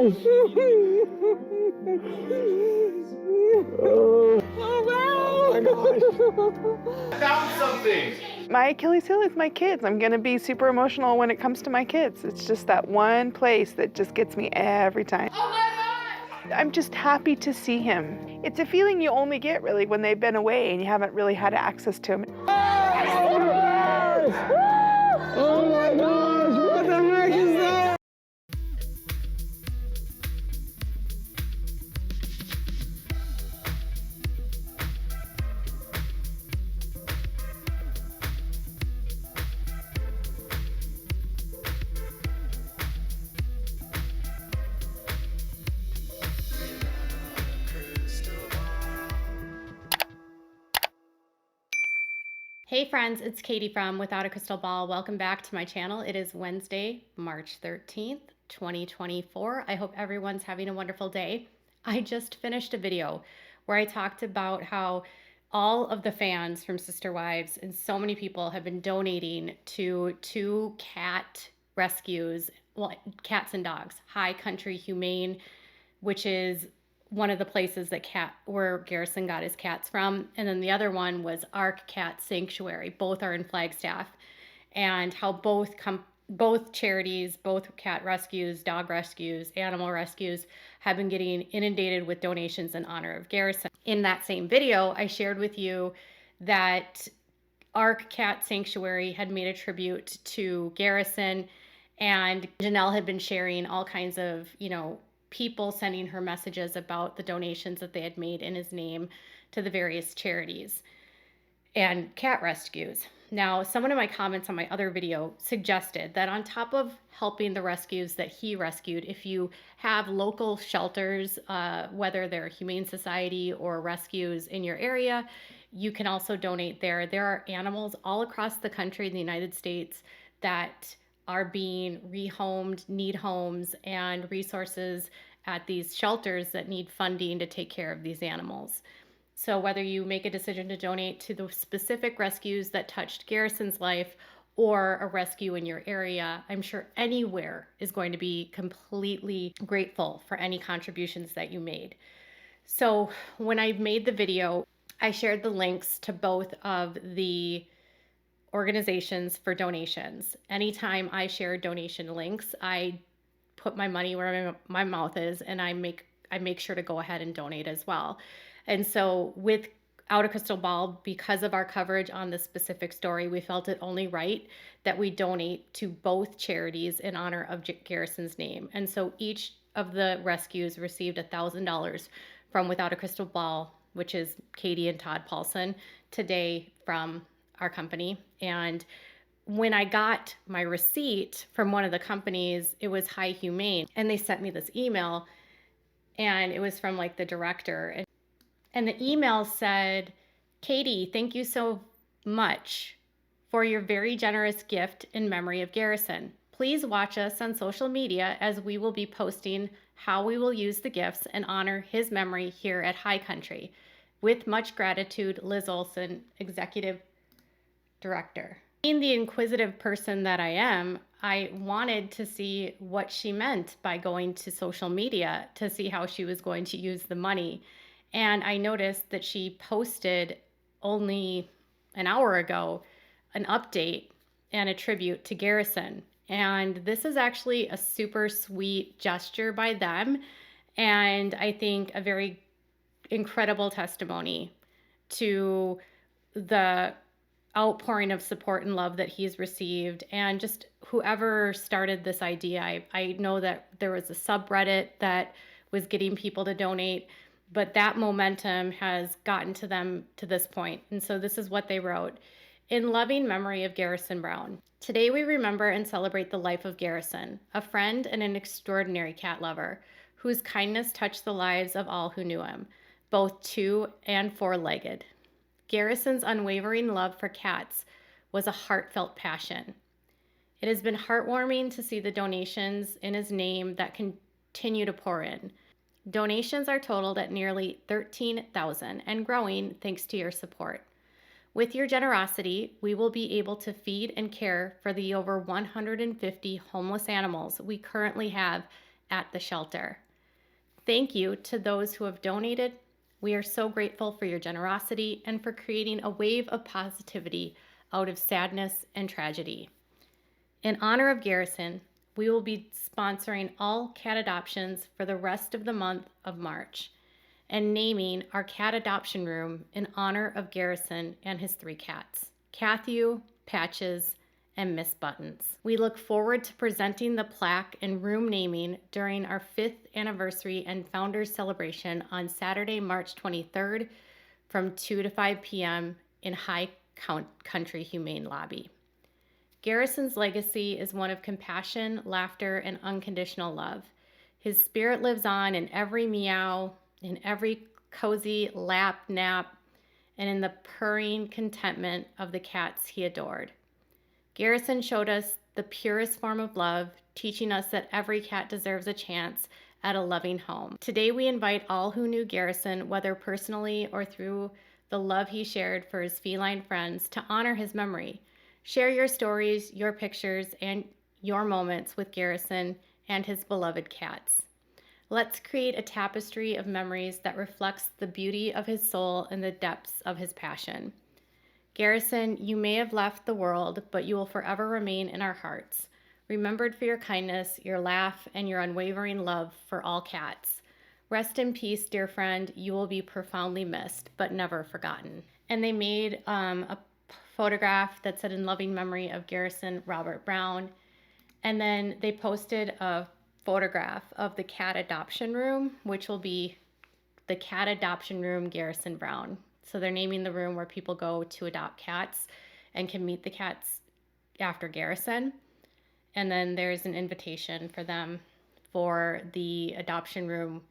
Oh my gosh. I found something. My Achilles heel is my kids. I'm gonna be super emotional when it comes to my kids. It's just that one place that just gets me every time. Oh my God! I'm just happy to see him. It's a feeling you only get really when they've been away and you haven't really had access to him. Oh my gosh, what the heck is that? Hey friends, it's Katie from Without a Crystal Ball. Welcome back to my channel. It is Wednesday, March 13th, 2024. I hope everyone's having a wonderful day. I just finished a video where I talked about how all of the fans from Sister Wives and so many people have been donating to 2 cat rescues, well, cats and dogs, High Country Humane, which is one of the places that where Garrison got his cats from. And then the other one was Ark Cat Sanctuary. Both are in Flagstaff. And how both charities, both cat rescues, dog rescues, animal rescues have been getting inundated with donations in honor of Garrison. In that same video, I shared with you that Ark Cat Sanctuary had made a tribute to Garrison, and Janelle had been sharing all kinds of, people sending her messages about the donations that they had made in his name to the various charities and cat rescues. Now, someone in my comments on my other video suggested that on top of helping the rescues that he rescued, if you have local shelters, whether they're Humane Society or rescues in your area, you can also donate there. There are animals all across the country in the United States that are being rehomed, need homes and resources at these shelters that need funding to take care of these animals. So whether you make a decision to donate to the specific rescues that touched Garrison's life or a rescue in your area, I'm sure anywhere is going to be completely grateful for any contributions that you made. So when I made the video, I shared the links to both of the organizations for donations. Anytime I share donation links, I put my money where my mouth is, and I make sure to go ahead and donate as well. And so without a crystal ball, because of our coverage on this specific story, we felt it only right that we donate to both charities in honor of Garrison's name. And so each of the rescues received $1,000 from Without a Crystal Ball, which is Katie and Todd Paulson, today from our company. And when I got my receipt from one of the companies, it was High Humane, and they sent me this email, and it was from like the director, and the email said, "Katie, thank you so much for your very generous gift in memory of Garrison. Please watch us on social media as we will be posting how we will use the gifts and honor his memory here at High Country. With much gratitude, Liz Olson, Executive Director." Being the inquisitive person that I am, I wanted to see what she meant by going to social media to see how she was going to use the money. And I noticed that she posted only an hour ago an update and a tribute to Garrison. And this is actually a super sweet gesture by them, and I think a very incredible testimony to the outpouring of support and love that he's received, and just whoever started this idea. I know that there was a subreddit that was getting people to donate, but that momentum has gotten to them to this point. And so this is what they wrote. "In loving memory of Garrison Brown, today we remember and celebrate the life of Garrison, a friend and an extraordinary cat lover, whose kindness touched the lives of all who knew him, both 2- and 4-legged. Garrison's unwavering love for cats was a heartfelt passion. It has been heartwarming to see the donations in his name that continue to pour in. Donations are totaled at nearly $13,000 and growing thanks to your support. With your generosity, we will be able to feed and care for the over 150 homeless animals we currently have at the shelter. Thank you to those who have donated. We are so grateful for your generosity and for creating a wave of positivity out of sadness and tragedy. In honor of Garrison, we will be sponsoring all cat adoptions for the rest of the month of March and naming our cat adoption room in honor of Garrison and his 3 cats, Cathew, Patches, and Miss Buttons. We look forward to presenting the plaque and room naming during our 5th anniversary and founders celebration on Saturday, March 23rd from 2 to 5 p.m. in High Country Humane Lobby. Garrison's legacy is one of compassion, laughter, and unconditional love. His spirit lives on in every meow, in every cozy lap nap, and in the purring contentment of the cats he adored. Garrison showed us the purest form of love, teaching us that every cat deserves a chance at a loving home. Today we invite all who knew Garrison, whether personally or through the love he shared for his feline friends, to honor his memory. Share your stories, your pictures, and your moments with Garrison and his beloved cats. Let's create a tapestry of memories that reflects the beauty of his soul and the depths of his passion. Garrison, you may have left the world, but you will forever remain in our hearts, remembered for your kindness, your laugh, and your unwavering love for all cats. Rest in peace, dear friend. You will be profoundly missed, but never forgotten. And they made a photograph that said, in loving memory of Garrison Robert Brown. And then they posted a photograph of the cat adoption room, which will be the cat adoption room Garrison Brown. So they're naming the room where people go to adopt cats and can meet the cats after Garrison. And then there's an invitation for them for the adoption room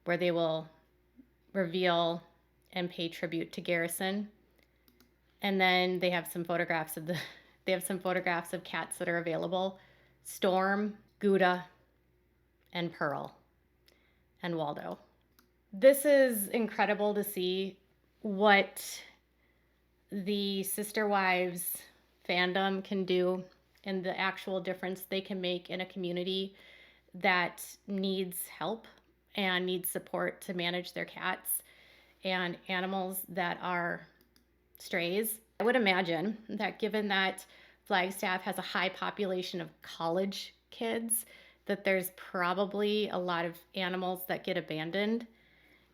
where they will reveal and pay tribute to Garrison. And then they have some photographs of cats that are available: Storm, Gouda, and Pearl, and Waldo. This is incredible to see what the Sister Wives fandom can do and the actual difference they can make in a community that needs help and needs support to manage their cats and animals that are strays. I would imagine that given that FLAGSTAFF has a high population of college kids, that there's probably a lot of animals that get abandoned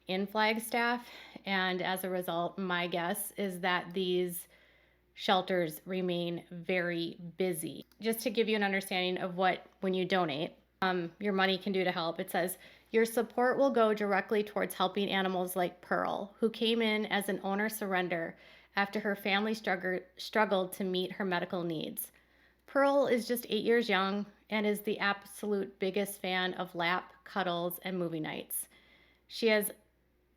in FLAGSTAFF. And as a result, my guess is that these shelters remain very busy. Just to give you an understanding of what, when you donate, your money can do to help, it says, your support will go directly towards helping animals like Pearl, who came in as an owner surrender after her family struggled to meet her medical needs. Pearl is just 8 years young and is the absolute biggest fan of lap, cuddles, and movie nights. She has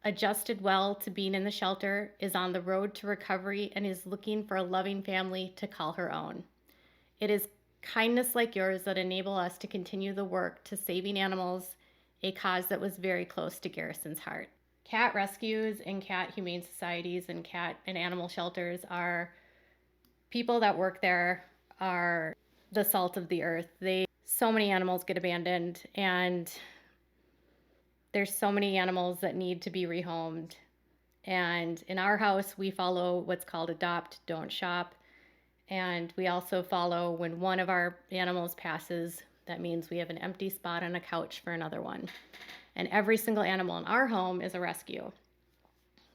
adjusted well to being in the shelter, is on the road to recovery, and is looking for a loving family to call her own. It is kindness like yours that enable us to continue the work to saving animals, a cause that was very close to Garrison's heart. Cat rescues and cat humane societies and cat and animal shelters are, people that work there are the salt of the earth. So many animals get abandoned, and there's so many animals that need to be rehomed. And in our house, we follow what's called adopt, don't shop. And we also follow when one of our animals passes, that means we have an empty spot on a couch for another one. And every single animal in our home is a rescue,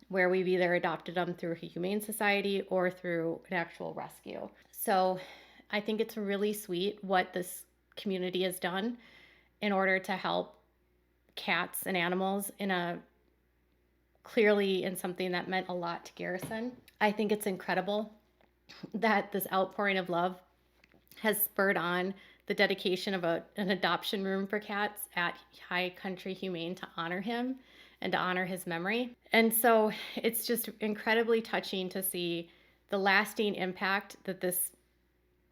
where we've either adopted them through a humane society or through an actual rescue. So I think it's really sweet what this community has done in order to help cats and animals clearly in something that meant a lot to Garrison. I think it's incredible that this outpouring of love has spurred on the dedication of an adoption room for cats at High Country Humane to honor him and to honor his memory. And so it's just incredibly touching to see the lasting impact that this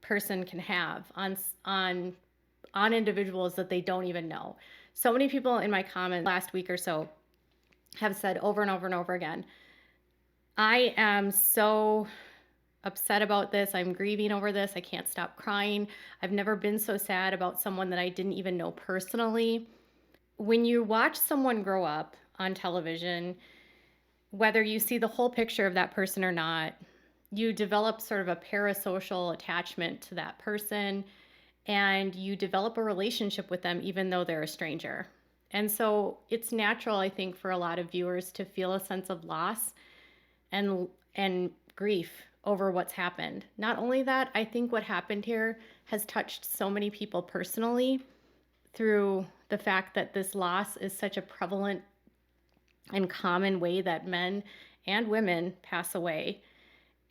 person can have on individuals that they don't even know. So many people in my comments last week or so have said over and over and over again, I am so upset about this. I'm grieving over this. I can't stop crying. I've never been so sad about someone that I didn't even know personally. When you watch someone grow up on television, whether you see the whole picture of that person or not, you develop sort of a parasocial attachment to that person, and you develop a relationship with them even though they're a stranger. And so it's natural, I think, for a lot of viewers to feel a sense of loss and grief over what's happened. Not only that, I think what happened here has touched so many people personally through the fact that this loss is such a prevalent and common way that men and women pass away.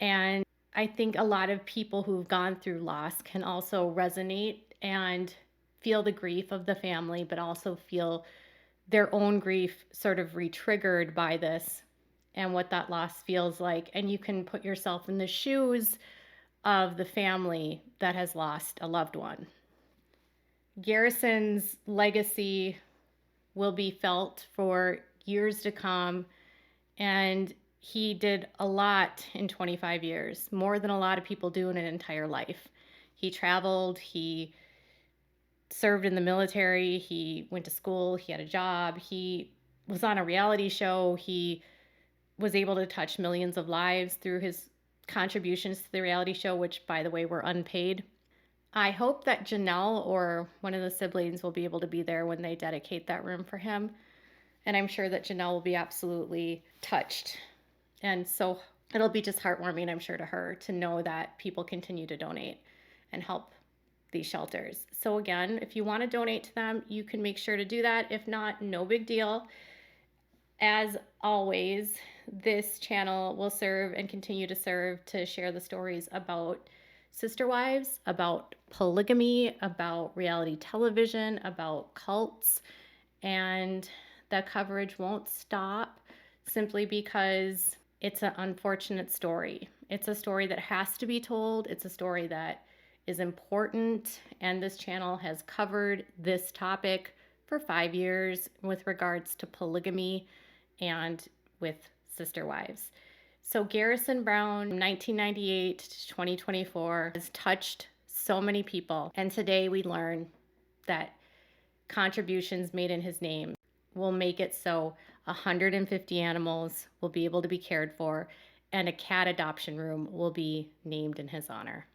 And I think a lot of people who've gone through loss can also resonate and feel the grief of the family, but also feel their own grief sort of re-triggered by this and what that loss feels like. And you can put yourself in the shoes of the family that has lost a loved one. Garrison's legacy will be felt for years to come, and he did a lot in 25 years, more than a lot of people do in an entire life. He traveled, he served in the military, he went to school, he had a job, he was on a reality show, he was able to touch millions of lives through his contributions to the reality show, which, by the way, were unpaid. I hope that Janelle or one of the siblings will be able to be there when they dedicate that room for him. And I'm sure that Janelle will be absolutely touched. And so it'll be just heartwarming, I'm sure, to her to know that people continue to donate and help these shelters. So again, if you want to donate to them, you can make sure to do that. If not, no big deal. As always, this channel will serve and continue to serve to share the stories about sister wives, about polygamy, about reality television, about cults, and the coverage won't stop simply because it's an unfortunate story. It's a story that has to be told. It's a story that is important, and this channel has covered this topic for 5 years with regards to polygamy and with sister wives. So Garrison Brown, 1998 to 2024, has touched so many people. And today we learn that contributions made in his name will make it so 150 animals will be able to be cared for, and a cat adoption room will be named in his honor.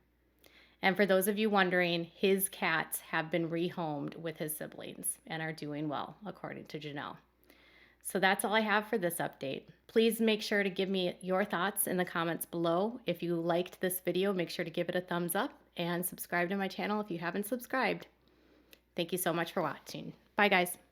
And for those of you wondering, his cats have been rehomed with his siblings and are doing well, according to Janelle. So that's all I have for this update. Please make sure to give me your thoughts in the comments below. If you liked this video, make sure to give it a thumbs up and subscribe to my channel if you haven't subscribed. Thank you so much for watching. Bye, guys.